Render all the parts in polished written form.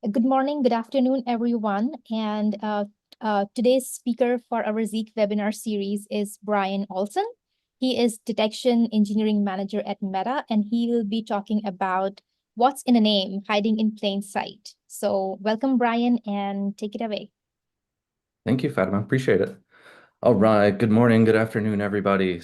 Good morning, good afternoon, everyone. And today's speaker for our Zeek webinar series is Brian Olson. He is Detection Engineering Manager at Meta, and he will be talking about what's in a name hiding in plain sight. So welcome, Brian, and take it away. Thank you, Fatima. Appreciate it. All right. Good morning, good afternoon, everybody.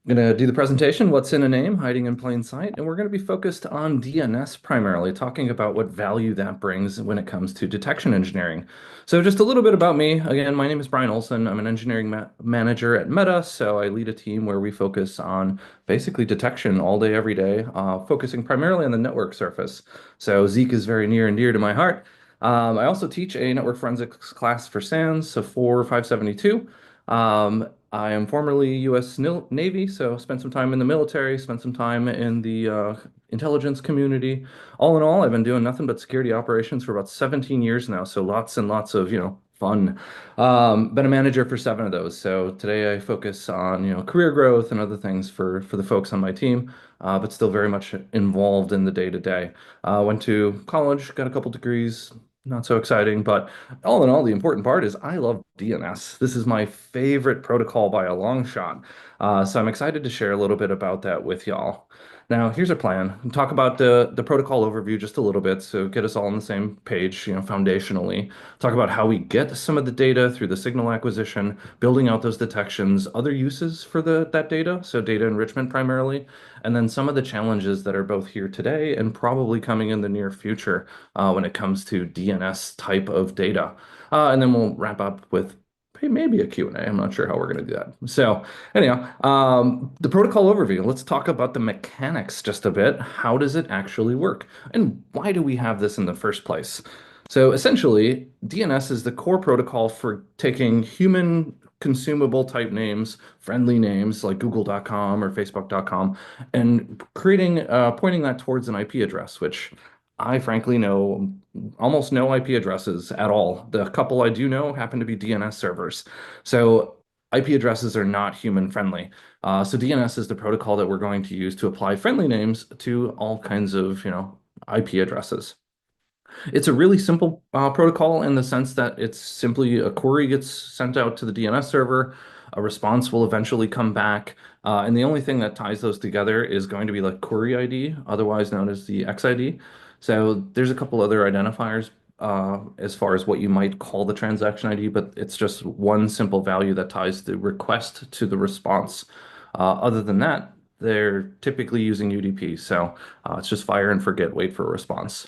I'm going to do the presentation, What's in a Name, Hiding in Plain Sight, and we're going to be focused on DNS primarily, talking about what value that brings when it comes to detection engineering. So just a little bit about me. Again, my name is Brian Olson. I'm an engineering manager at Meta, so I lead a team where we focus on basically detection all day, every day, focusing primarily on the network surface. So Zeek is very near and dear to my heart. I also teach a network forensics class for SANS, so 4572. I am formerly U.S. Navy, so spent some time in the military, spent some time in the intelligence community. All in all, I've been doing nothing but security operations for about 17 years now, so lots and lots of, fun. Been a manager for 7 of those. So today I focus on, career growth and other things for the folks on my team, but still very much involved in the day-to-day. Went to college, got a couple degrees, not so exciting, but all in all, the important part is I love DNS. This is my favorite protocol by a long shot. So I'm excited to share a little bit about that with y'all. Now, here's our plan. Talk about the protocol overview just a little bit, so get us all on the same page, foundationally. Talk about how we get some of the data through the signal acquisition, building out those detections, other uses for that data, so data enrichment primarily, and then some of the challenges that are both here today and probably coming in the near future when it comes to DNS type of data. And then we'll wrap up with maybe a Q&A. I'm not sure how we're going to do that. So anyhow, the protocol overview. Let's talk about the mechanics just a bit. How does it actually work? And why do we have this in the first place? So essentially, DNS is the core protocol for taking human consumable type names, friendly names like google.com or facebook.com, and pointing that towards an IP address, which I frankly know almost no IP addresses at all. The couple I do know happen to be DNS servers. So IP addresses are not human friendly. So DNS is the protocol that we're going to use to apply friendly names to all kinds of, IP addresses. It's a really simple protocol in the sense that it's simply a query gets sent out to the DNS server, a response will eventually come back, and the only thing that ties those together is going to be like query ID, otherwise known as the XID. So there's a couple other identifiers as far as what you might call the transaction ID, but it's just one simple value that ties the request to the response. Other than that, they're typically using UDP, so it's just fire and forget, wait for a response.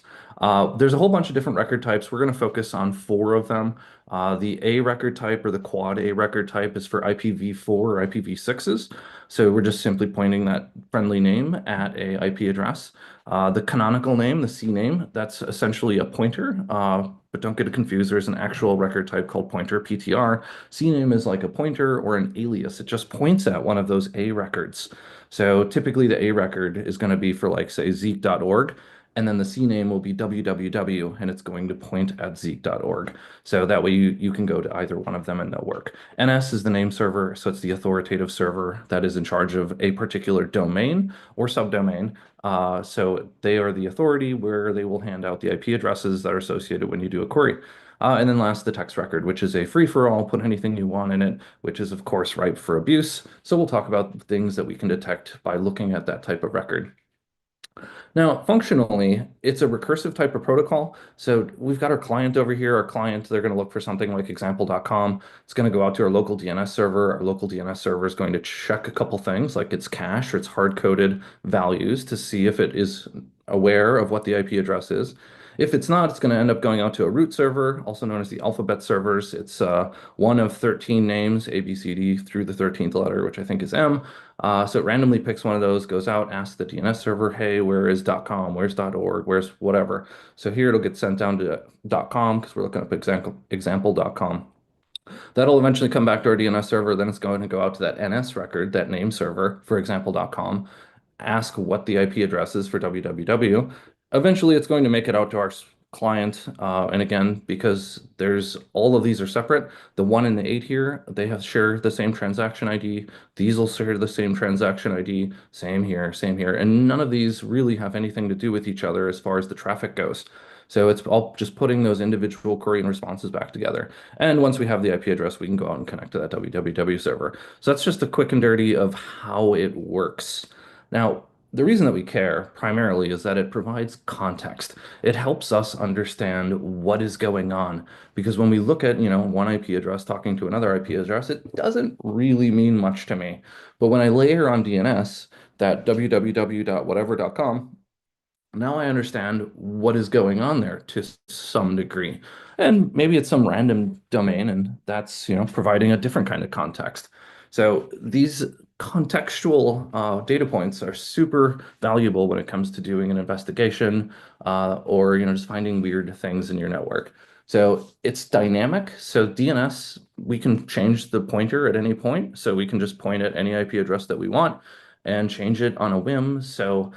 There's a whole bunch of different record types. We're going to focus on 4 of them. The A record type or the quad A record type is for IPv4 or IPv6s. So we're just simply pointing that friendly name at a IP address. The canonical name, the C name, that's essentially a pointer, but don't get it confused. There's an actual record type called pointer, PTR. C name is like a pointer or an alias. It just points at one of those A records. So typically the A record is going to be for like, say, zeek.org. And then the C name will be www, and it's going to point at zeek.org. So that way you can go to either one of them and they'll work. NS is the name server, so it's the authoritative server that is in charge of a particular domain or subdomain. So they are the authority where they will hand out the IP addresses that are associated when you do a query. And then last, the text record, which is a free-for-all, put anything you want in it, which is, of course, ripe for abuse. So we'll talk about things that we can detect by looking at that type of record. Now, functionally, it's a recursive type of protocol. So we've got our client over here. Our client, they're going to look for something like example.com. It's going to go out to our local DNS server. Our local DNS server is going to check a couple things like its cache or its hard-coded values to see if it is aware of what the IP address is. If it's not, it's going to end up going out to a root server, also known as the alphabet servers. It's one of 13 names, A, B, C, D, through the 13th letter, which I think is M. So it randomly picks one of those, goes out, asks the DNS server, hey, where is .com, where's .org, where's whatever. So here it'll get sent down to .com because we're looking up example.com. That'll eventually come back to our DNS server. Then it's going to go out to that NS record, that name server for example.com, ask what the IP address is for www. Eventually, it's going to make it out to our client. And again, because there's all of these are separate, the 1 and the 8 here, they have share the same transaction ID. These will share the same transaction ID. Same here, same here. And none of these really have anything to do with each other as far as the traffic goes. So it's all just putting those individual query and responses back together. And once we have the IP address, we can go out and connect to that www server. So that's just the quick and dirty of how it works. Now, the reason that we care primarily is that it provides context. It helps us understand what is going on. Because when we look at, one IP address talking to another IP address, it doesn't really mean much to me. But when I layer on DNS, that www.whatever.com, now I understand what is going on there to some degree. And maybe it's some random domain, and that's, providing a different kind of context. So these contextual data points are super valuable when it comes to doing an investigation or, just finding weird things in your network. So it's dynamic. So DNS, we can change the pointer at any point. So we can just point at any IP address that we want and change it on a whim. So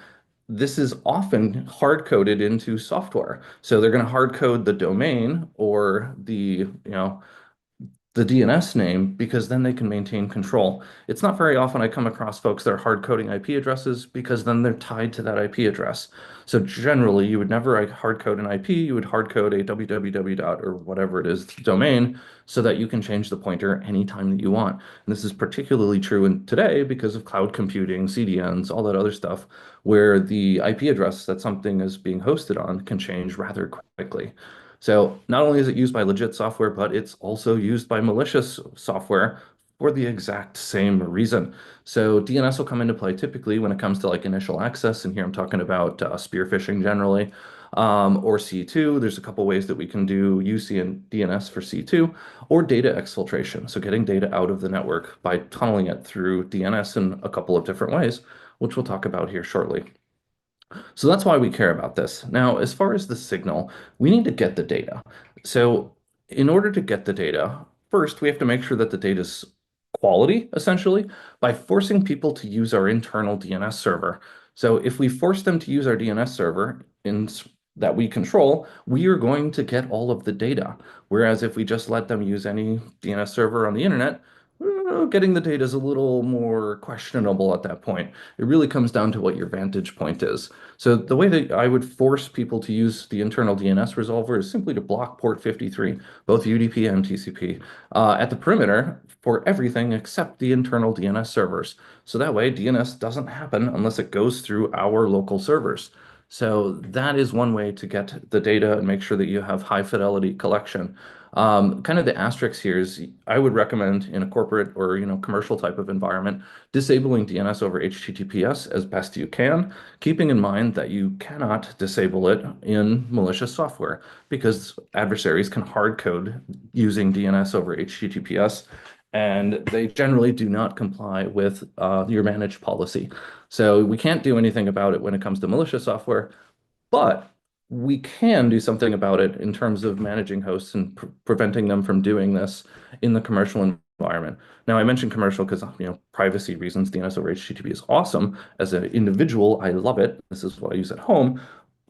this is often hard coded into software. So they're going to hard code the domain or the DNS name because then they can maintain control. It's not very often I come across folks that are hard coding IP addresses because then they're tied to that IP address. So generally, you would never hard code an IP, you would hard code a www dot or whatever it is domain so that you can change the pointer anytime that you want. And this is particularly true in today because of cloud computing, CDNs, all that other stuff, where the IP address that something is being hosted on can change rather quickly. So not only is it used by legit software, but it's also used by malicious software for the exact same reason. So DNS will come into play typically when it comes to like initial access, and here I'm talking about spear phishing generally, or C2. There's a couple ways that we can do UC and DNS for C2, or data exfiltration. So getting data out of the network by tunneling it through DNS in a couple of different ways, which we'll talk about here shortly. So that's why we care about this. Now, as far as the signal, we need to get the data. So in order to get the data, first we have to make sure that the data is quality, essentially, by forcing people to use our internal DNS server. So if we force them to use our DNS server that we control, we are going to get all of the data. Whereas if we just let them use any DNS server on the internet, getting the data is a little more questionable at that point. It really comes down to what your vantage point is. So the way that I would force people to use the internal DNS resolver is simply to block port 53, both UDP and TCP, at the perimeter for everything except the internal DNS servers. So that way DNS doesn't happen unless it goes through our local servers. So that is one way to get the data and make sure that you have high fidelity collection. Kind of the asterisk here is I would recommend in a corporate or commercial type of environment disabling DNS over HTTPS as best you can, keeping in mind that you cannot disable it in malicious software because adversaries can hard code using DNS over HTTPS, and they generally do not comply with your managed policy. So we can't do anything about it when it comes to malicious software, but we can do something about it in terms of managing hosts and preventing them from doing this in the commercial environment. Now, I mentioned commercial because, privacy reasons, DNS over HTTP is awesome. As an individual, I love it. This is what I use at home.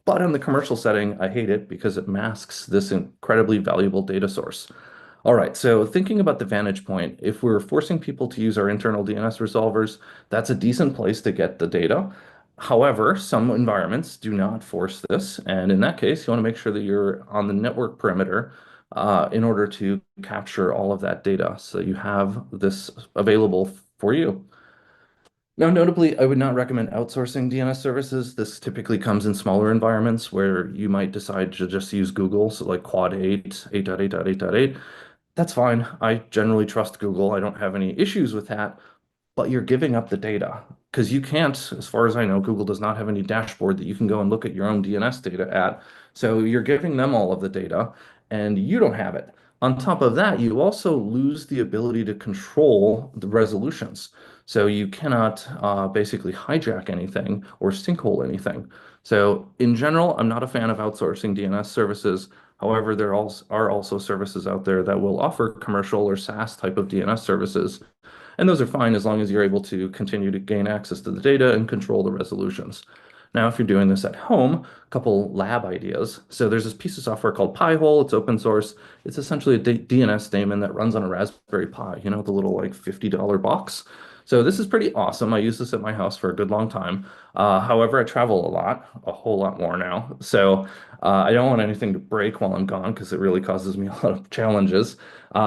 But in the commercial setting, I hate it because it masks this incredibly valuable data source. All right, so thinking about the vantage point, if we're forcing people to use our internal DNS resolvers, that's a decent place to get the data. However, some environments do not force this, and in that case, you want to make sure that you're on the network perimeter in order to capture all of that data so you have this available for you. Now, notably, I would not recommend outsourcing DNS services. This typically comes in smaller environments where you might decide to just use Google, so like Quad 8, 8.8.8.8. That's fine. I generally trust Google. I don't have any issues with that, but you're giving up the data because you can't, as far as I know, Google does not have any dashboard that you can go and look at your own DNS data at. So you're giving them all of the data and you don't have it. On top of that, you also lose the ability to control the resolutions. So you cannot basically hijack anything or sinkhole anything. So in general, I'm not a fan of outsourcing DNS services. However, there are also services out there that will offer commercial or SaaS type of DNS services. And those are fine as long as you're able to continue to gain access to the data and control the resolutions. Now, if you're doing this at home, a couple lab ideas. So there's this piece of software called Pi-hole. It's open source. It's essentially a DNS daemon that runs on a Raspberry Pi, the little like $50 box. So this is pretty awesome. I use this at my house for a good long time. However, I travel a lot, a whole lot more now. So I don't want anything to break while I'm gone because it really causes me a lot of challenges.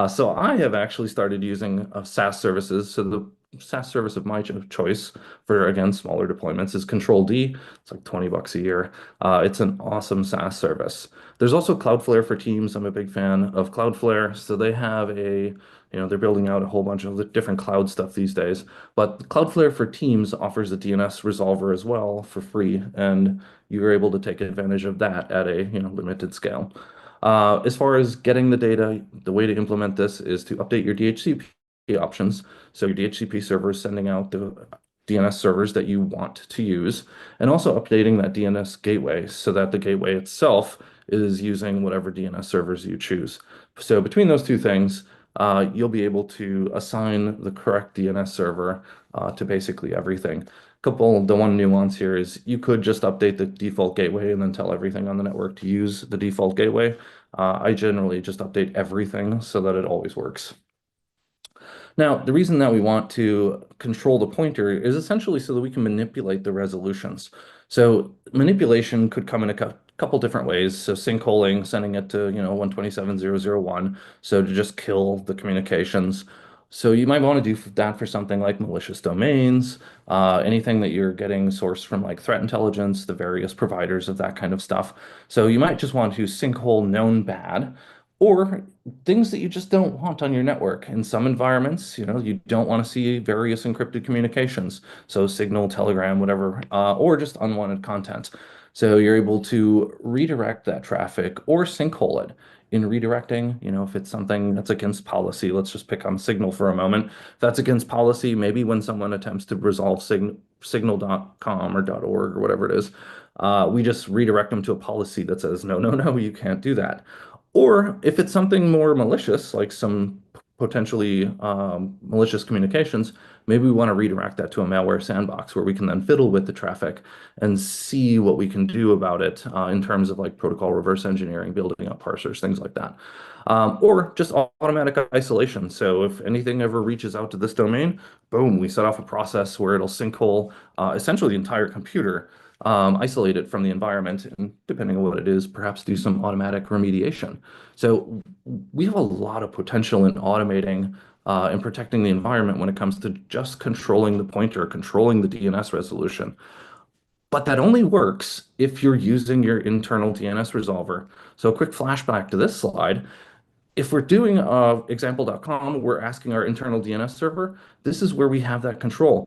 So I have actually started using SaaS services. So the SaaS service of my choice for, again, smaller deployments is Control D. It's like 20 bucks a year. It's an awesome SaaS service. There's also Cloudflare for Teams. I'm a big fan of Cloudflare. So they have they're building out a whole bunch of the different cloud stuff these days. But Cloudflare for Teams offers a DNS resolver as well for free, and you're able to take advantage of that at a limited scale. As far as getting the data, the way to implement this is to update your DHCP options. So your DHCP server is sending out the DNS servers that you want to use, and also updating that DNS gateway so that the gateway itself is using whatever DNS servers you choose. So between those two things, you'll be able to assign the correct DNS server to basically everything. The one nuance here is you could just update the default gateway and then tell everything on the network to use the default gateway. I generally just update everything so that it always works. Now, the reason that we want to control the pointer is essentially so that we can manipulate the resolutions. So manipulation could come in a couple different ways. So sinkholing, sending it to 127.0.0.1, so to just kill the communications. So you might want to do that for something like malicious domains, anything that you're getting sourced from like threat intelligence, the various providers of that kind of stuff. So you might just want to sinkhole known bad, or things that you just don't want on your network. In some environments, you don't want to see various encrypted communications, so Signal, Telegram, whatever, or just unwanted content. So you're able to redirect that traffic or sinkhole it. In redirecting, if it's something that's against policy, let's just pick on Signal for a moment. If that's against policy, maybe when someone attempts to resolve signal.com or .org or whatever it is, we just redirect them to a policy that says, no, no, no, you can't do that. Or if it's something more malicious, like some potentially malicious communications, maybe we want to redirect that to a malware sandbox where we can then fiddle with the traffic and see what we can do about it in terms of like protocol reverse engineering, building up parsers, things like that. Or just automatic isolation. So if anything ever reaches out to this domain, boom, we set off a process where it'll sinkhole essentially the entire computer, isolate it from the environment, and depending on what it is, perhaps do some automatic remediation. So we have a lot of potential in automating and protecting the environment when it comes to just controlling the pointer, controlling the DNS resolution. But that only works if you're using your internal DNS resolver. So a quick flashback to this slide. If we're doing example.com, we're asking our internal DNS server, this is where we have that control.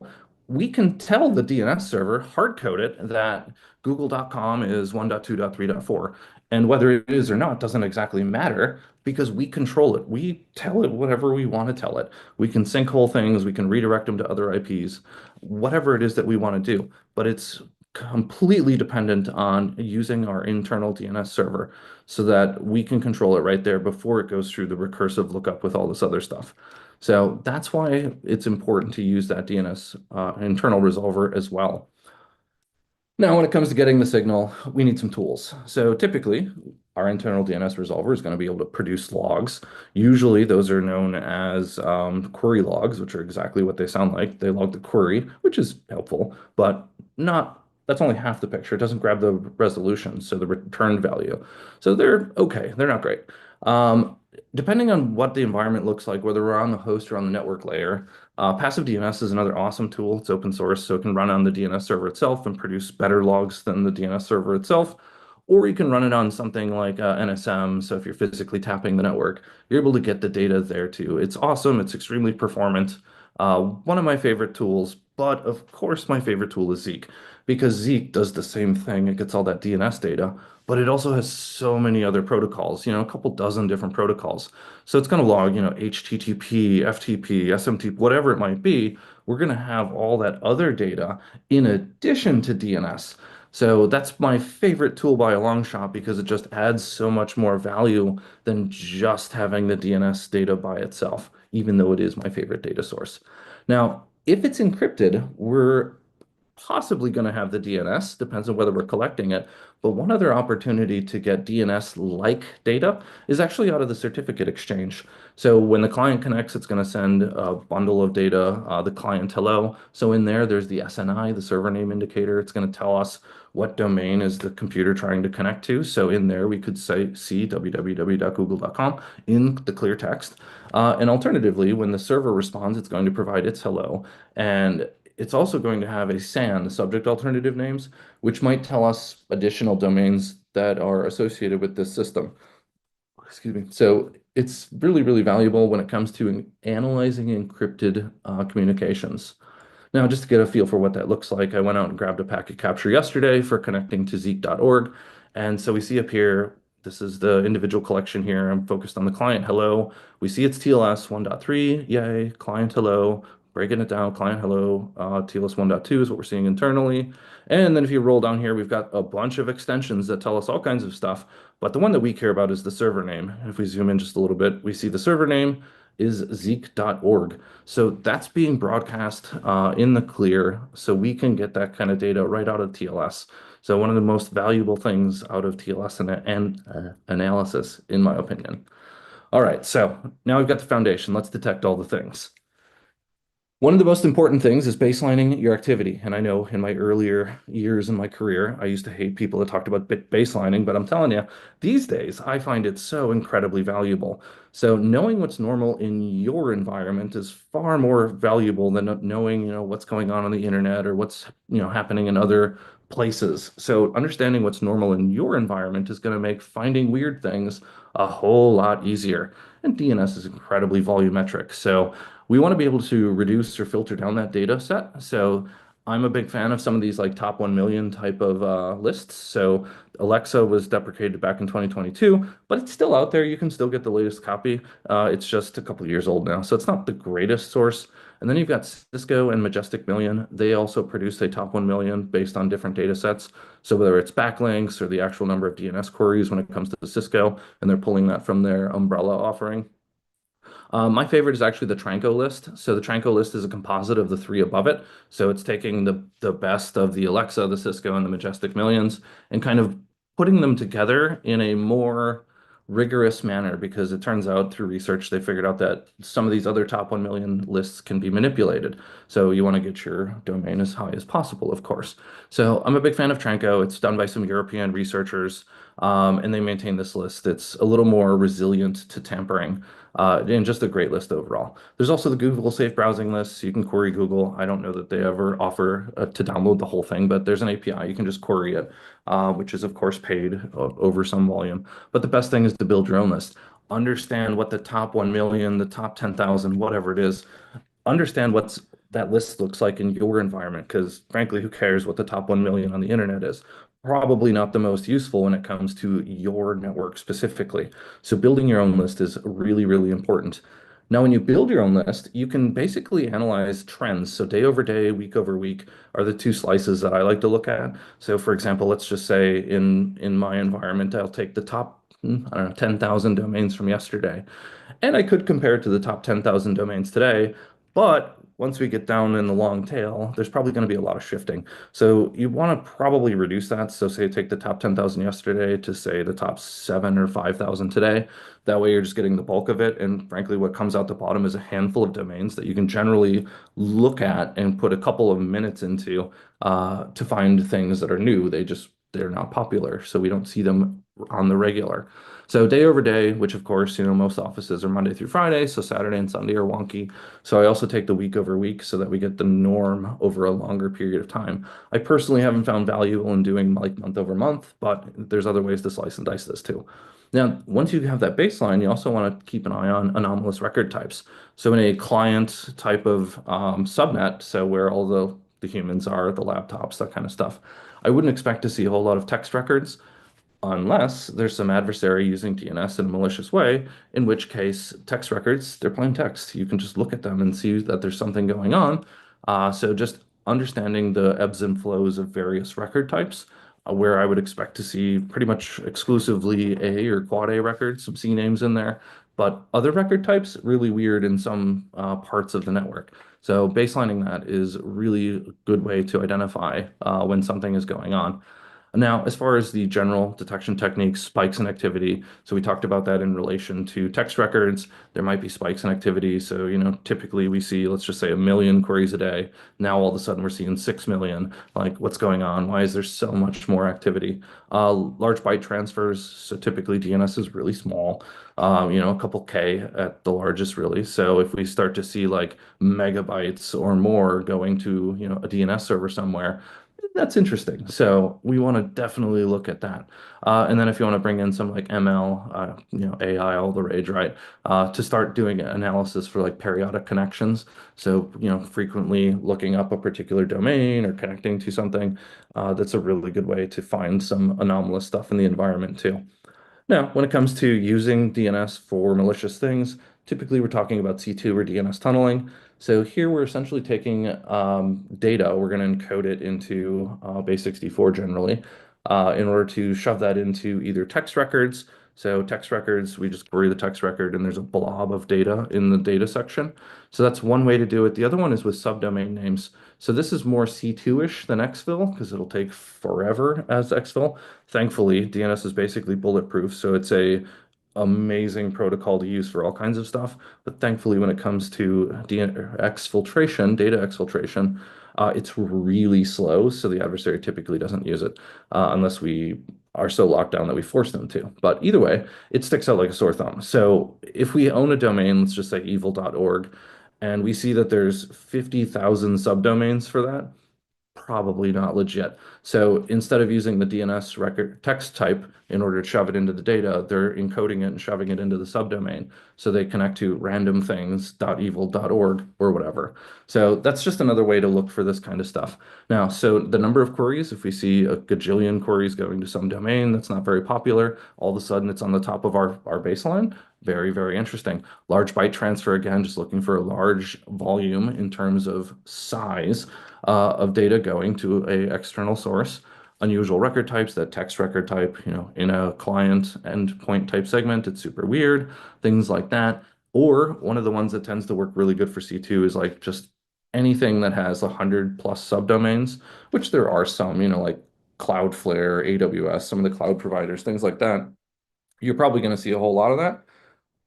We can tell the DNS server, hard code it, that google.com is 1.2.3.4. And whether it is or not doesn't exactly matter because we control it. We tell it whatever we want to tell it. We can sinkhole things, we can redirect them to other IPs, whatever it is that we want to do. But it's completely dependent on using our internal DNS server so that we can control it right there before it goes through the recursive lookup with all this other stuff. So that's why it's important to use that DNS internal resolver as well. Now, when it comes to getting the signal, we need some tools. So typically, our internal DNS resolver is going to be able to produce logs. Usually, those are known as query logs, which are exactly what they sound like. They log the query, which is helpful, but that's only half the picture. It doesn't grab the resolution, so the return value. So they're okay. They're not great. Depending on what the environment looks like, whether we're on the host or on the network layer, passive DNS is another awesome tool. It's open source, so it can run on the DNS server itself and produce better logs than the DNS server itself. Or you can run it on something like NSM. So if you're physically tapping the network, you're able to get the data there too. It's awesome. It's extremely performant. One of my favorite tools, but of course my favorite tool is Zeek because Zeek does the same thing. It gets all that DNS data, but it also has so many other protocols, a couple dozen different protocols. So it's going to log, HTTP, FTP, SMTP, whatever it might be. We're going to have all that other data in addition to DNS. So that's my favorite tool by a long shot because it just adds so much more value than just having the DNS data by itself, even though it is my favorite data source. Now, if it's encrypted, we're possibly going to have the DNS, depends on whether we're collecting it. But one other opportunity to get DNS-like data is actually out of the certificate exchange. So when the client connects, it's going to send a bundle of data, the client hello. So in there, there's the SNI, the server name indicator. It's going to tell us what domain is the computer trying to connect to. So in there, we could say see www.google.com in the clear text. And alternatively, when the server responds, it's going to provide its hello. And it's also going to have a SAN, the subject alternative names, which might tell us additional domains that are associated with this system. Excuse me. So it's really, really valuable when it comes to analyzing encrypted communications. Now, just to get a feel for what that looks like, I went out and grabbed a packet capture yesterday for connecting to Zeek.org. And so we see up here, this is the individual collection here. I'm focused on the client hello. We see it's TLS 1.3, yay, client hello, breaking it down, client hello, TLS 1.2 is what we're seeing internally. And then if you roll down here, we've got a bunch of extensions that tell us all kinds of stuff. But the one that we care about is the server name. If we zoom in just a little bit, we see the server name is Zeek.org. So that's being broadcast in the clear, so we can get that kind of data right out of TLS. So one of the most valuable things out of TLS and analysis, in my opinion. All right, so now we've got the foundation. Let's detect all the things. One of the most important things is baselining your activity. And I know in my earlier years in my career, I used to hate people that talked about baselining, but I'm telling you, these days I find it so incredibly valuable. So knowing what's normal in your environment is far more valuable than knowing, what's going on the internet or what's, happening in other places. So understanding what's normal in your environment is going to make finding weird things a whole lot easier. And DNS is incredibly volumetric. So we want to be able to reduce or filter down that data set. So I'm a big fan of some of these like top 1 million type of lists. So Alexa was deprecated back in 2022, but it's still out there. You can still get the latest copy. It's just a couple of years old now, so it's not the greatest source. And then you've got Cisco and Majestic Million. They also produce a top 1 million based on different data sets. So whether it's backlinks or the actual number of DNS queries when it comes to Cisco, and they're pulling that from their umbrella offering. My favorite is actually the Tranco list. So the Tranco list is a composite of the three above it. So it's taking the best of the Alexa, the Cisco, and the Majestic Millions and kind of putting them together in a more rigorous manner because it turns out through research they figured out that some of these other top 1 million lists can be manipulated. So you want to get your domain as high as possible, of course. So I'm a big fan of Tranco. It's done by some European researchers, and they maintain this list. It's a little more resilient to tampering and just a great list overall. There's also the Google Safe Browsing list. You can query Google. I don't know that they ever offer to download the whole thing, but there's an API. You can just query it, which is, of course, paid over some volume. But the best thing is to build your own list. Understand what the top 1 million, the top 10,000, whatever it is, understand what's that list looks like in your environment because frankly who cares what the top 1 million on the internet is, probably not the most useful when it comes to your network specifically. So building your own list is really, really important. Now when you build your own list, you can basically analyze trends. So day over day, week over week are the two slices that I like to look at. So for example, let's just say in my environment, I'll take the top I don't know, 10,000 domains from yesterday. And I could compare it to the top 10,000 domains today, but once we get down in the long tail, there's probably going to be a lot of shifting. So you want to probably reduce that. So say take the top 10,000 yesterday to say the top 7 or 5,000 today. That way you're just getting the bulk of it. And frankly, what comes out the bottom is a handful of domains that you can generally look at and put a couple of minutes into to find things that are new. They're not popular, so we don't see them on the regular. So day over day, which of course, most offices are Monday through Friday, so Saturday and Sunday are wonky. So I also take the week over week so that we get the norm over a longer period of time. I personally haven't found value in doing like month over month, but there's other ways to slice and dice this too. Now, once you have that baseline, you also want to keep an eye on anomalous record types. So in a client type of subnet, so where all the humans are, the laptops, that kind of stuff, I wouldn't expect to see a whole lot of text records unless there's some adversary using DNS in a malicious way, in which case text records, they're plain text. You can just look at them and see that there's something going on. So just understanding the ebbs and flows of various record types, where I would expect to see pretty much exclusively A or quad A records, some C names in there. but other record types really weird in some parts of the network. So baselining that is really a good way to identify when something is going on. Now, as far as the general detection techniques, spikes in activity, so we talked about that in relation to text records. There might be spikes in activity. So, typically we see, let's just say, 1 million queries a day. Now, all of a sudden, we're seeing 6 million. Like, what's going on? Why is there so much more activity? Large byte transfers, so typically DNS is really small, a couple K at the largest, really. So if we start to see like megabytes or more going to, a DNS server somewhere, that's interesting. So we want to definitely look at that. And then if you want to bring in some like ML, AI, all the rage, right? To start doing analysis for like periodic connections. So, frequently looking up a particular domain or connecting to something, that's a really good way to find some anomalous stuff in the environment too. Now, when it comes to using DNS for malicious things, typically we're talking about C2 or DNS tunneling. So here we're essentially taking data, we're going to encode it into base64 generally, in order to shove that into either text records. So text records, we just query the text record and there's a blob of data in the data section. So that's one way to do it. The other one is with subdomain names. So this is more C2-ish than exfil because it'll take forever as exfil. Thankfully, DNS is basically bulletproof, so it's a amazing protocol to use for all kinds of stuff. But thankfully, when it comes to exfiltration, data exfiltration, it's really slow, so the adversary typically doesn't use it unless we are so locked down that we force them to. But either way, it sticks out like a sore thumb. So if we own a domain, let's just say evil.org, and we see that there's 50,000 subdomains for that, probably not legit. So instead of using the DNS record text type in order to shove it into the data, they're encoding it and shoving it into the subdomain. So they connect to random things.evil.org or whatever. So that's just another way to look for this kind of stuff. Now, so the number of queries, if we see a gajillion queries going to some domain that's not very popular, all of a sudden it's on the top of our baseline. Very, very interesting. Large byte transfer, again, just looking for a large volume in terms of size of data going to a external source. Unusual record types, that text record type, in a client endpoint type segment, it's super weird, things like that. Or one of the ones that tends to work really good for C2 is like just anything that has 100 plus subdomains, which there are some, like Cloudflare, AWS, some of the cloud providers, things like that. You're probably going to see a whole lot of that.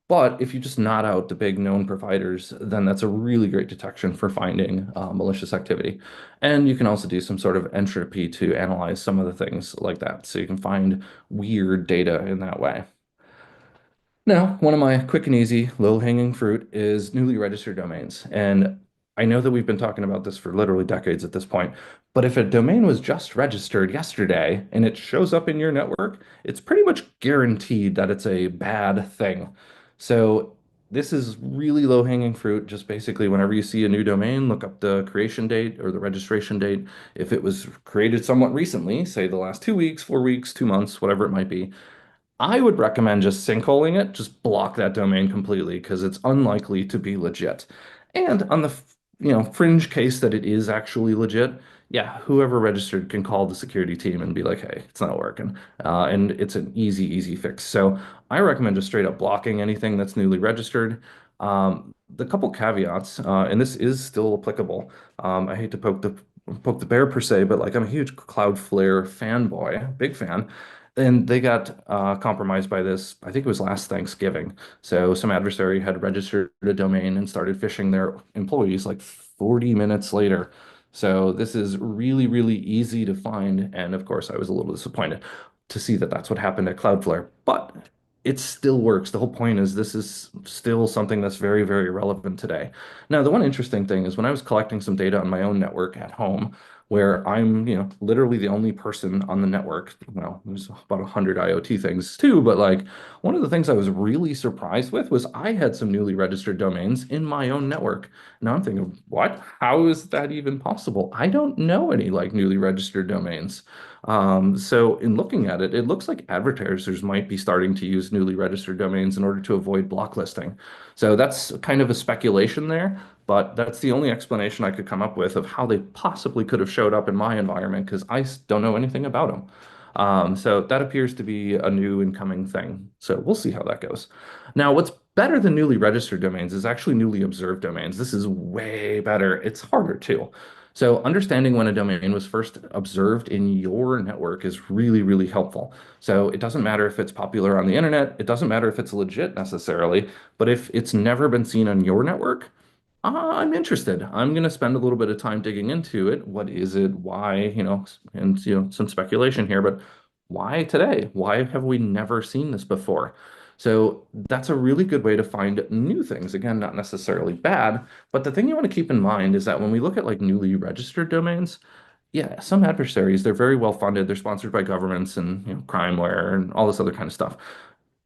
But if you just knot out the big known providers, then that's a really great detection for finding malicious activity. And you can also do some sort of entropy to analyze some of the things like that. So you can find weird data in that way. Now, one of my quick and easy low-hanging fruit is newly registered domains. And I know that we've been talking about this for literally decades at this point, but if a domain was just registered yesterday and it shows up in your network, it's pretty much guaranteed that it's a bad thing. So this is really low-hanging fruit. Just basically, whenever you see a new domain, look up the creation date or the registration date. If it was created somewhat recently, say the last 2 weeks, 4 weeks, 2 months, whatever it might be, I would recommend just sinkholing it, just block that domain completely because it's unlikely to be legit. And on the fringe case that it is actually legit, yeah, whoever registered can call the security team and be like, hey, it's not working. And it's an easy, easy fix. So I recommend just straight up blocking anything that's newly registered. The couple caveats, and this is still applicable. I hate to poke the bear per se, but like I'm a huge Cloudflare fanboy, big fan. And they got compromised by this, I think it was last Thanksgiving. So some adversary had registered a domain and started phishing their employees like 40 minutes later. So this is really, really easy to find. And of course, I was a little disappointed to see that that's what happened at Cloudflare. But it still works. The whole point is this is still something that's very, very relevant today. Now, the one interesting thing is when I was collecting some data on my own network at home, where I'm, literally the only person on the network. Well, there's about 100 IoT things too, but like one of the things I was really surprised with was I had some newly registered domains in my own network. Now I'm thinking, what? How is that even possible? I don't know any like newly registered domains. So in looking at it, it looks like advertisers might be starting to use newly registered domains in order to avoid blocklisting. So that's kind of a speculation there, but that's the only explanation I could come up with of how they possibly could have showed up in my environment because don't know anything about them. So that appears to be a new incoming thing. So we'll see how that goes. Now, what's better than newly registered domains is actually newly observed domains. This is way better. It's harder too. So understanding when a domain was first observed in your network is really, really helpful. So it doesn't matter if it's popular on the internet, it doesn't matter if it's legit necessarily, but if it's never been seen on your network, I'm interested. I'm going to spend a little bit of time digging into it. What is it? Why? And some speculation here, but why today? Why have we never seen this before? So that's a really good way to find new things. Again, not necessarily bad, but the thing you want to keep in mind is that when we look at like newly registered domains, yeah, some adversaries, they're very well funded. They're sponsored by governments and crimeware and all this other kind of stuff.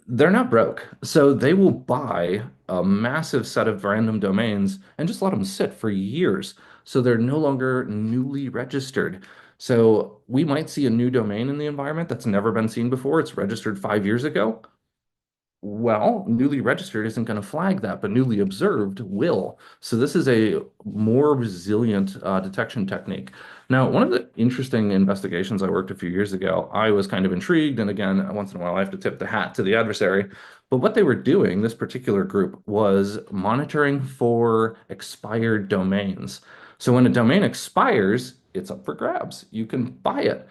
They're not broke. So they will buy a massive set of random domains and just let them sit for years. So they're no longer newly registered. So we might see a new domain in the environment that's never been seen before. It's registered 5 years ago. Well, newly registered isn't going to flag that, but newly observed will. So this is a more resilient detection technique. Now, one of the interesting investigations I worked a few years ago, I was kind of intrigued, and again, once in a while, I have to tip the hat to the adversary. But what they were doing, this particular group, was monitoring for expired domains. So when a domain expires, it's up for grabs. You can buy it.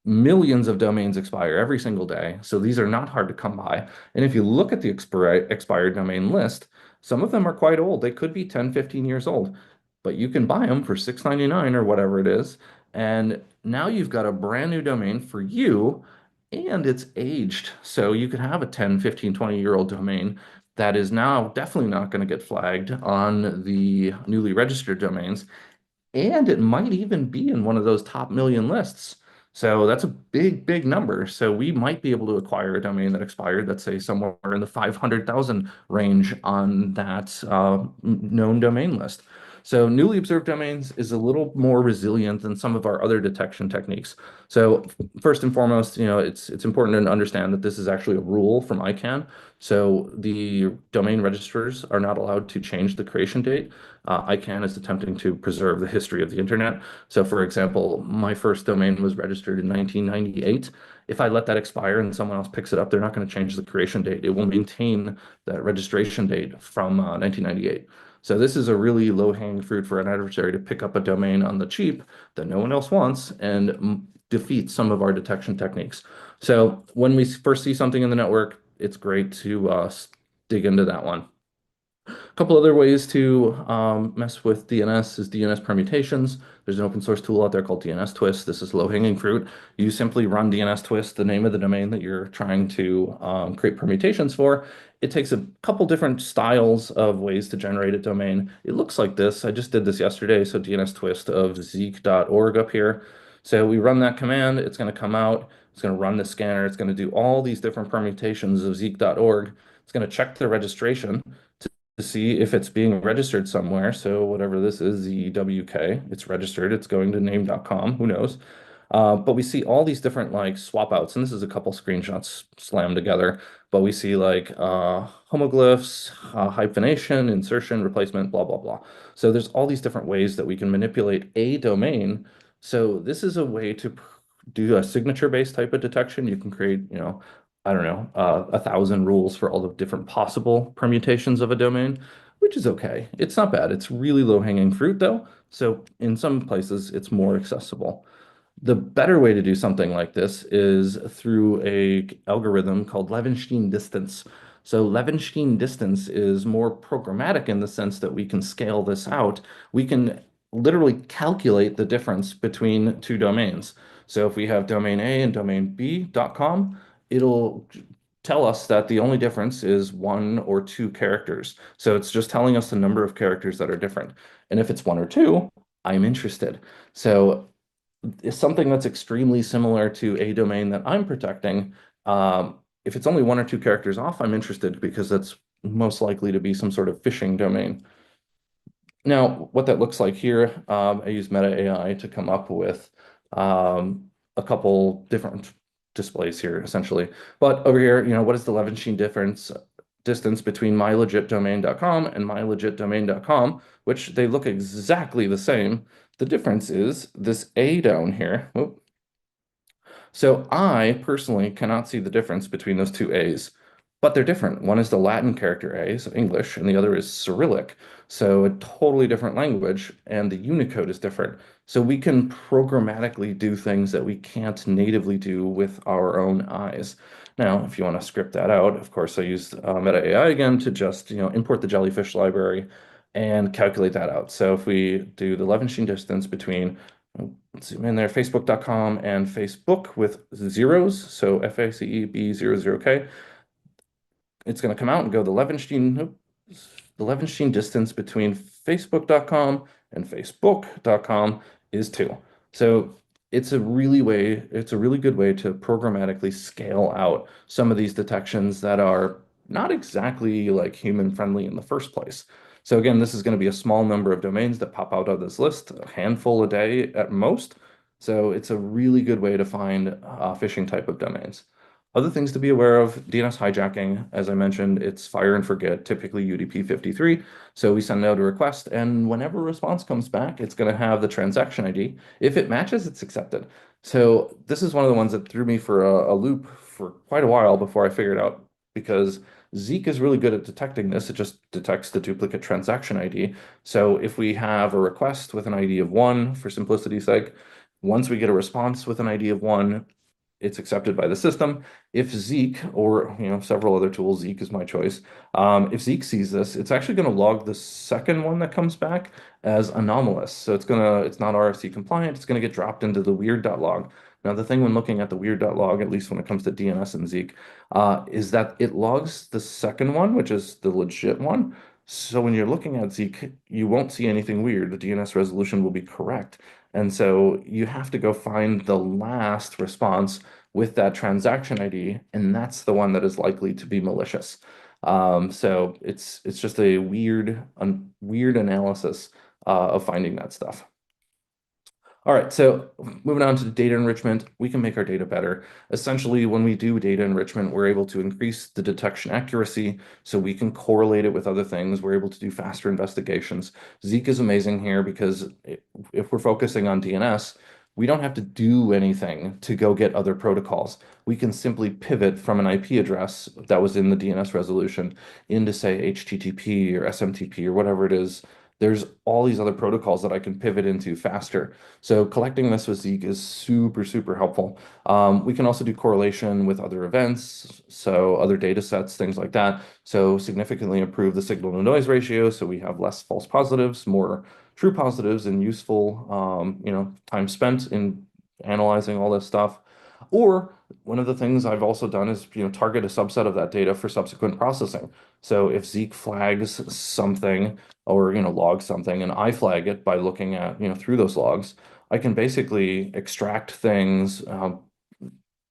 Millions of domains expire every single day, so these are not hard to come by. And if you look at the expired domain list, some of them are quite old. They could be 10, 15 years old, but you can buy them for $6.99 or whatever it is. And now you've got a brand new domain for you, and it's aged. So you could have a 10, 15, 20-year-old domain that is now definitely not going to get flagged on the newly registered domains, and it might even be in one of those top million lists. So that's a big, big number. So we might be able to acquire a domain that expired, let's say somewhere in the 500,000 range on that known domain list. So newly observed domains is a little more resilient than some of our other detection techniques. So first and foremost, it's important to understand that this is actually a rule from ICANN. So the domain registrars are not allowed to change the creation date. ICANN is attempting to preserve the history of the internet. So for example, my first domain was registered in 1998. If I let that expire and someone else picks it up, they're not going to change the creation date. It will maintain that registration date from 1998. So this is a really low-hanging fruit for an adversary to pick up a domain on the cheap that no one else wants and defeat some of our detection techniques. So when we first see something in the network, it's great to dig into that one. A couple other ways to mess with DNS is DNS permutations. There's an open source tool out there called DNS Twist. This is low-hanging fruit. You simply run DNS Twist, the name of the domain that you're trying to create permutations for. It takes a couple different styles of ways to generate a domain. It looks like this. I just did this yesterday. So DNS Twist of zeek.org up here. So we run that command. It's going to come out. It's going to run the scanner. It's going to do all these different permutations of zeek.org. It's going to check the registration to see if it's being registered somewhere. So whatever this is, ZWK, it's registered, it's going to name.com, who knows? But we see all these different like swap outs, and this is a couple screenshots slammed together, but we see like homoglyphs, hyphenation, insertion, replacement, blah, blah, blah. So there's all these different ways that we can manipulate a domain. So this is a way to do a signature-based type of detection. You can create, I don't know, 1,000 rules for all the different possible permutations of a domain, which is okay. It's not bad. It's really low-hanging fruit, though. So in some places, it's more accessible. The better way to do something like this is through a algorithm called Levenshtein distance. So Levenshtein distance is more programmatic in the sense that we can scale this out. We can literally calculate the difference between two domains. So if we have domain A and domain B.com, it'll tell us that the only difference is 1 or 2 characters. So it's just telling us the number of characters that are different. And if it's 1 or 2, I'm interested. So it's something that's extremely similar to a domain that I'm protecting. If it's only 1 or 2 characters off, I'm interested because that's most likely to be some sort of phishing domain. Now, what that looks like here, I use Meta AI to come up with a couple different displays here, essentially. But over here, what is the Levenshtein distance between mylegitdomain.com and mylegitdomain.com, which they look exactly the same. The difference is this A down here. So I personally cannot see the difference between those two A's, but they're different. One is the Latin character A, so English, and the other is Cyrillic, so a totally different language, and the Unicode is different. So we can programmatically do things that we can't natively do with our own eyes. Now, if you want to script that out, of course, I used Meta AI again to just, import the jellyfish library and calculate that out. So if we do the Levenshtein distance between, let's zoom in there, facebook.com and Facebook with zeros, so FACEB00K, it's going to come out and go the Levenshtein distance between facebook.com and facebook.com is 2. So it's a really good way to programmatically scale out some of these detections that are not exactly like human friendly in the first place. So again, this is going to be a small number of domains that pop out of this list, a handful a day at most. So it's a really good way to find phishing type of domains. Other things to be aware of, DNS hijacking, as I mentioned, it's fire and forget, typically UDP 53. So we send out a request, and whenever a response comes back, it's going to have the transaction ID. If it matches, it's accepted. So this is one of the ones that threw me for a loop for quite a while before I figured out, because Zeek is really good at detecting this. It just detects the duplicate transaction ID. So if we have a request with an ID of 1, for simplicity's sake, once we get a response with an ID of 1, it's accepted by the system. If Zeek, or several other tools, Zeek is my choice. If Zeek sees this, it's actually going to log the second one that comes back as anomalous. So it's not RFC compliant. It's going to get dropped into the weird.log. Now, the thing when looking at the weird.log, at least when it comes to DNS and Zeek, is that it logs the second one, which is the legit one. So when you're looking at Zeek, you won't see anything weird. The DNS resolution will be correct. And so you have to go find the last response with that transaction ID, and that's the one that is likely to be malicious. So it's just a weird analysis of finding that stuff. All right, so moving on to data enrichment, we can make our data better. Essentially, when we do data enrichment, we're able to increase the detection accuracy so we can correlate it with other things. We're able to do faster investigations. Zeek is amazing here because if we're focusing on DNS, we don't have to do anything to go get other protocols. We can simply pivot from an IP address that was in the DNS resolution into, say, HTTP or SMTP or whatever it is. There's all these other protocols that I can pivot into faster. So collecting this with Zeek is super, super helpful. We can also do correlation with other events, so other data sets, things like that. So significantly improve the signal to noise ratio, so we have less false positives, more true positives, and useful, time spent in analyzing all this stuff. Or one of the things I've also done is, target a subset of that data for subsequent processing. So if Zeek flags something or, log something and I flag it by looking at, through those logs, I can basically extract things,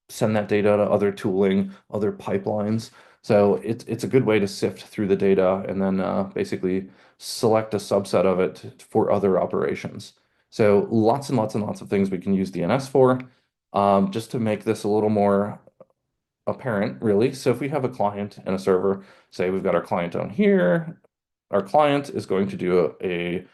send that data to other tooling, other pipelines. So it's a good way to sift through the data and then basically select a subset of it for other operations. So lots and lots and lots of things we can use DNS for. Just to make this a little more apparent, really. So if we have a client and a server, say we've got our client down here, our client is going to do a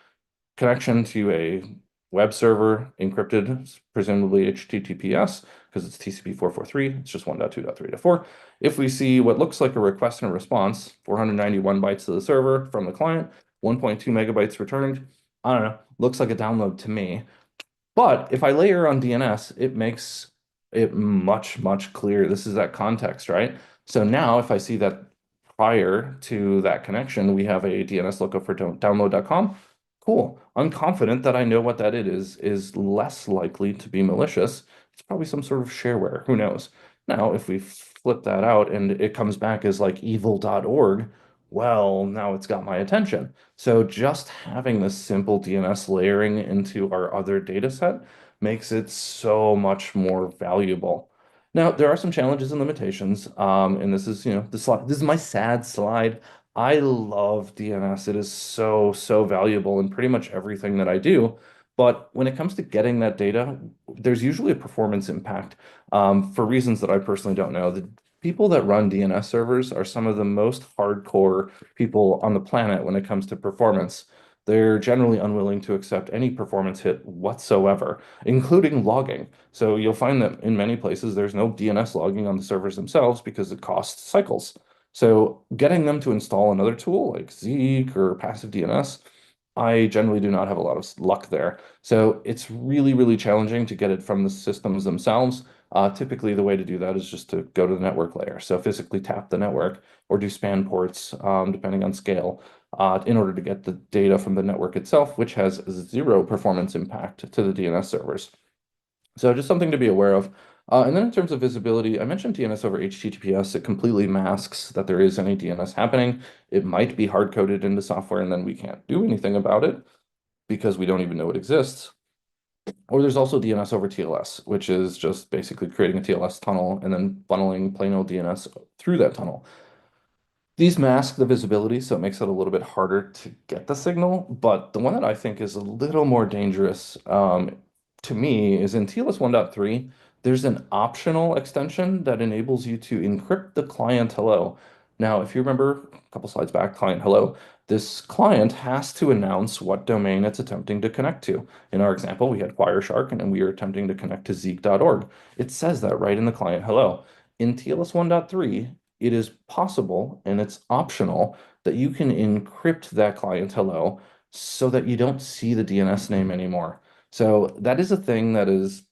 connection to a web server encrypted, presumably HTTPS, because it's TCP 443. It's just 1.2.3.4. If we see what looks like a request and a response, 491 bytes to the server from the client, 1.2 megabytes returned, I don't know, looks like a download to me. But if I layer on DNS, it makes it much, much clearer. This is that context, right? So now if I see that prior to that connection, we have a DNS lookup for download.com, cool. I'm confident that I know what that it is less likely to be malicious. It's probably some sort of shareware. Who knows? Now, if we flip that out and it comes back as like evil.org, well, now it's got my attention. So just having this simple DNS layering into our other data set makes it so much more valuable. Now, there are some challenges and limitations, and this is, the slide. This is my sad slide. I love DNS. It is so, so valuable in pretty much everything that I do. But when it comes to getting that data, there's usually a performance impact for reasons that I personally don't know. The people that run DNS servers are some of the most hardcore people on the planet when it comes to performance. They're generally unwilling to accept any performance hit whatsoever, including logging. So you'll find that in many places there's no DNS logging on the servers themselves because it costs cycles. So getting them to install another tool like Zeek or passive DNS, I generally do not have a lot of luck there. So it's really, really challenging to get it from the systems themselves. Typically, the way to do that is just to go to the network layer. So physically tap the network or do span ports, depending on scale, in order to get the data from the network itself, which has zero performance impact to the DNS servers. So just something to be aware of. And then in terms of visibility, I mentioned DNS over HTTPS. It completely masks that there is any DNS happening. It might be hard-coded into software, and then we can't do anything about it because we don't even know it exists. Or there's also DNS over TLS, which is just basically creating a TLS tunnel and then funneling plain old DNS through that tunnel. These mask the visibility, so it makes it a little bit harder to get the signal. But the one that I think is a little more dangerous to me is in TLS 1.3. There's an optional extension that enables you to encrypt the client hello. Now, if you remember a couple slides back, client hello, this client has to announce what domain it's attempting to connect to. In our example, we had Wireshark and we were attempting to connect to Zeek.org. It says that right in the client hello. In TLS 1.3, it is possible and it's optional that you can encrypt that client hello so that you don't see the DNS name anymore. So that is a thing that is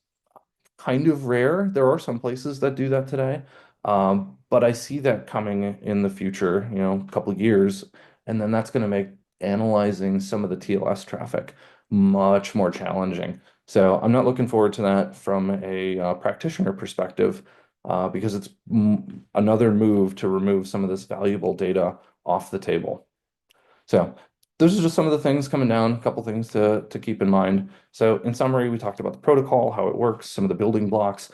kind of rare. There are some places that do that today, but I see that coming in the future, a couple of years, and then that's going to make analyzing some of the TLS traffic much more challenging. So I'm not looking forward to that from a practitioner perspective, because it's another move to remove some of this valuable data off the table. So those are just some of the things coming down, a couple things to keep in mind. So in summary, we talked about the protocol, how it works, some of the building blocks,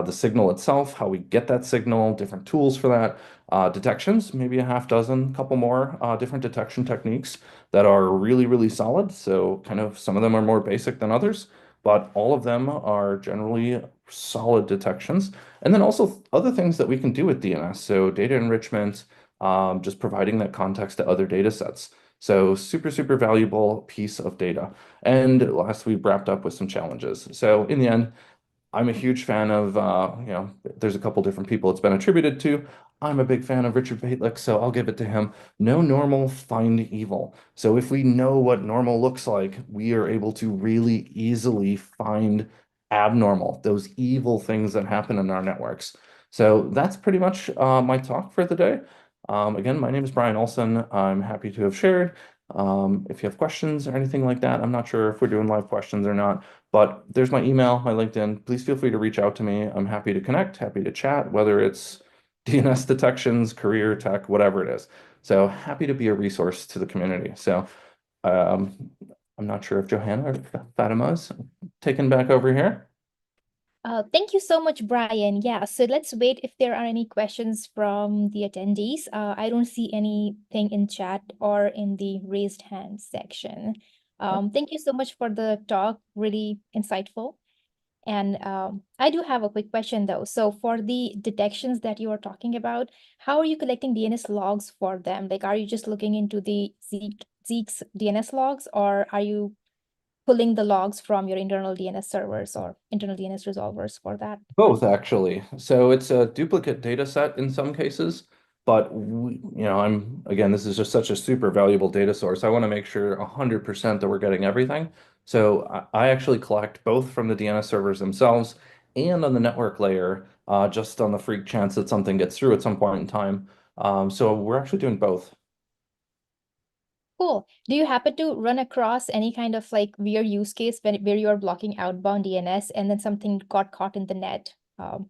the signal itself, how we get that signal, different tools for that, detections, maybe a half dozen, couple more different detection techniques that are really, really solid. So kind of some of them are more basic than others, but all of them are generally solid detections. And then also other things that we can do with DNS. So data enrichment, just providing that context to other data sets. So super, super valuable piece of data. And last, we wrapped up with some challenges. So in the end, I'm a huge fan of, there's a couple different people it's been attributed to. I'm a big fan of Richard Baitlick, so I'll give it to him. No normal, find evil. So if we know what normal looks like, we are able to really easily find abnormal, those evil things that happen in our networks. So that's pretty much my talk for the day. Again, my name is Brian Olson. I'm happy to have shared. If you have questions or anything like that, I'm not sure if we're doing live questions or not. But there's my email, my LinkedIn. Please feel free to reach out to me. I'm happy to connect, happy to chat, whether it's DNS detections, career tech, whatever it is. So happy to be a resource to the community. So um, I'm not sure if Johanna or Fatima's taken back over here. Thank you so much, Brian. Yeah, so let's wait if there are any questions from the attendees. I don't see anything in chat or in the raised hand section. Thank you so much for the talk, really insightful. And I do have a quick question though. So for the detections that you are talking about, how are you collecting DNS logs for them? Like, are you just looking into the Zeek's DNS logs, or are you pulling the logs from your internal DNS servers or internal DNS resolvers for that? Both, actually. So it's a duplicate data set in some cases, but again, this is just such a super valuable data source. I want to make sure 100% that we're getting everything. So I actually collect both from the DNS servers themselves and on the network layer, just on the freak chance that something gets through at some point in time. So we're actually doing both. Cool. Do you happen to run across any kind of like weird use case where you are blocking outbound DNS and then something got caught in the net? Anything?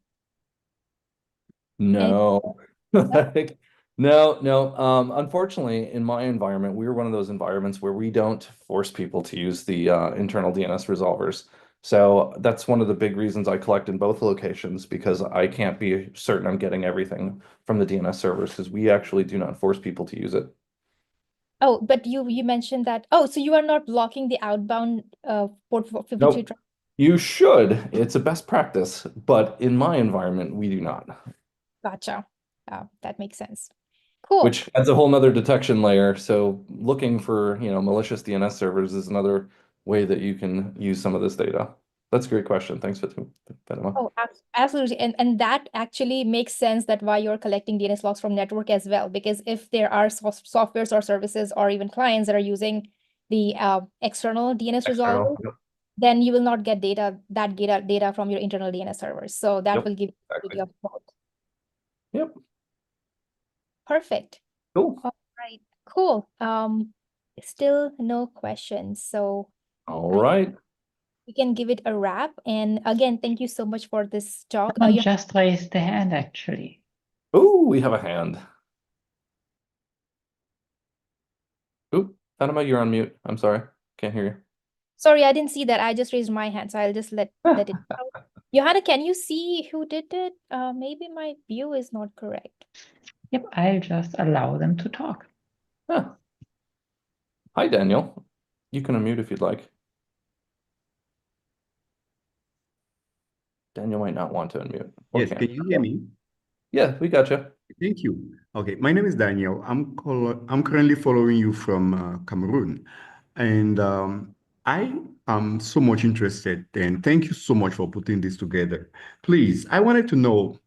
No, No? like, no, no. Unfortunately, in my environment, we're one of those environments where we don't force people to use the internal DNS resolvers. So that's one of the big reasons I collect in both locations, because I can't be certain I'm getting everything from the DNS servers, because we actually do not force people to use it. Oh, but you mentioned that. Oh, so you are not blocking the outbound port 53 Nope. traffic. You should. It's a best practice, but in my environment, we do not. Gotcha. That makes sense. Cool. Which adds a whole nother detection layer. So looking for, malicious DNS servers is another way that you can use some of this data. That's a great question. Thanks, Fatima. Oh, absolutely. And that actually makes sense that why you're collecting DNS logs from network as well, because if there are softwares or services or even clients that are using the external DNS resolver, External. Yep. then you will not get data from your internal DNS servers. So that Yep. will give you Exactly. idea of both. Yep. Perfect. Cool. All right. Cool. Still no questions. So All I right. we can give it a wrap. And again, thank you so much for this talk. Someone just raised their hand, actually. Oh, we have a hand. Oop, Fatima, you're on mute. I'm sorry. Can't hear Sorry, I didn't see that. I just raised my hand, so I'll just let you. it out. Johanna, can you see who did it? Maybe my view is not correct. Yep, I'll just allow them to talk. Huh. Hi, Daniel. You can unmute if you'd like. Daniel might not want to unmute. Or Yes, can you hear me? Yeah, we got you. Thank you. Okay, my name is Daniel. I'm currently following you from Cameroon, and I am so much interested. And thank you so much for putting this together. Please, I wanted to know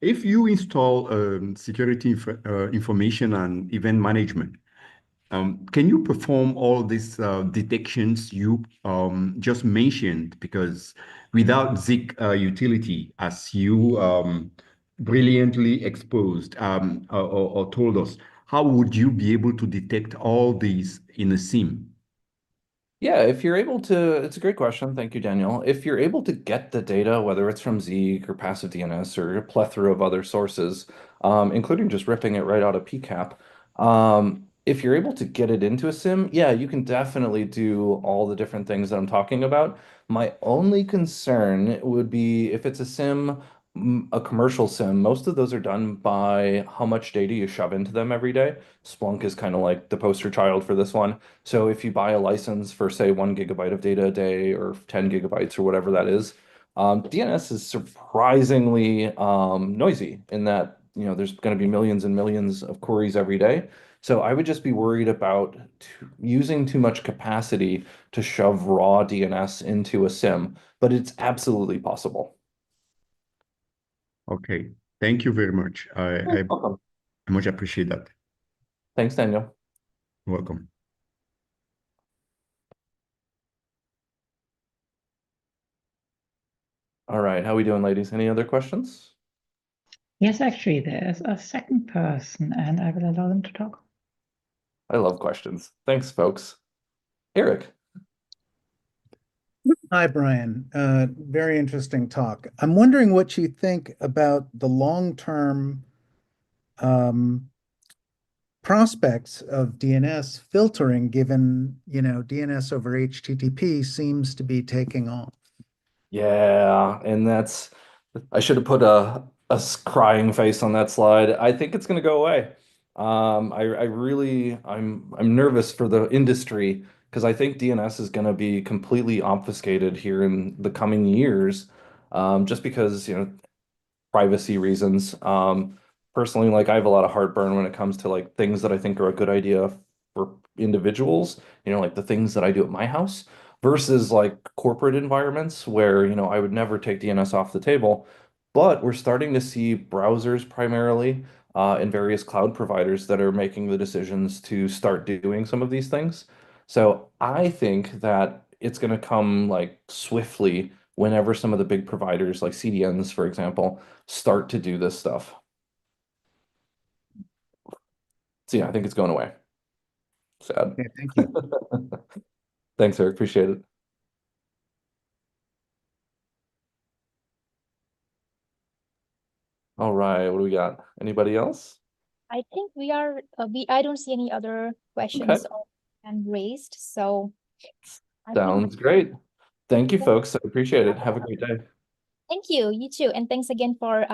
if you install security information and event management. Can you perform all these detections you just mentioned? Because without Zeek utility, as you brilliantly exposed or told us, how would you be able to detect all these in a SIM? Yeah, if you're able to, it's a great question. Thank you, Daniel. If you're able to get the data, whether it's from Zeek or passive DNS or a plethora of other sources, including just ripping it right out of PCAP, if you're able to get it into a SIM, yeah, you can definitely do all the different things that I'm talking about. My only concern would be if it's a SIM, a commercial SIM, most of those are done by how much data you shove into them every day. Splunk is kind of like the poster child for this one. So if you buy a license for, say, 1 GB of data a day or 10 GB or whatever that is, DNS is surprisingly noisy in that, there's going to be millions and millions of queries every day. So I would just be worried about using too much capacity to shove raw DNS into a SIM, but it's absolutely possible. Okay, thank you very much. I Welcome. much appreciate that. Thanks, Daniel. Welcome. All right, how are we doing, ladies? Any other questions? Yes, actually, there's a second person, and I will allow them to talk. I love questions. Thanks, folks. Eric. Hi, Brian. Very interesting talk. I'm wondering what you think about the long-term prospects of DNS filtering, given, DNS over HTTP seems to be taking off. Yeah, and I should have put a crying face on that slide. I think it's going to go away. I'm nervous for the industry because I think DNS is going to be completely obfuscated here in the coming years, just because, privacy reasons. Personally, like I have a lot of heartburn when it comes to like things that I think are a good idea for individuals, like the things that I do at my house versus like corporate environments where, I would never take DNS off the table. But we're starting to see browsers primarily and various cloud providers that are making the decisions to start doing some of these things. So I think that it's going to come like swiftly whenever some of the big providers like CDNs, for example, start to do this stuff. So yeah, I think it's going away. Sad. Okay, thank you. Thanks, Eric. Appreciate it. All right, what do we got? Anybody else? I think I don't see any other questions Okay, and raised. So I think sounds great. Thank you, folks. I appreciate it. Have a great day. thank you. You too. And thanks again for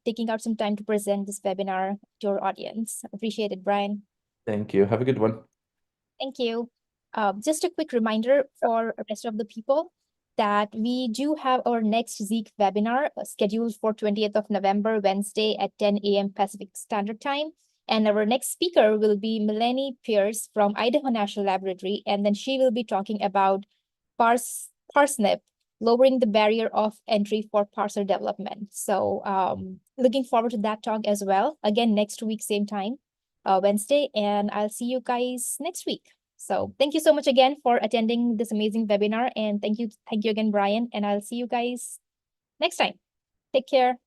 taking out some time to present this webinar to our audience. Appreciate it, Brian. Thank you. Have a good one. Thank you. Just a quick reminder for the rest of the people that we do have our next Zeek webinar scheduled for 20th of November, Wednesday at 10 a.m. Pacific Standard Time. And our next speaker will be Melanie Pierce from Idaho National Laboratory. And then she will be talking about Parsnip, lowering the barrier of entry for parser development. So looking forward to that talk as well. Again, next week, same time, Wednesday, and I'll see you guys next week. So thank you so much again for attending this amazing webinar, and thank you again, Brian, and I'll see you guys next time. Take care.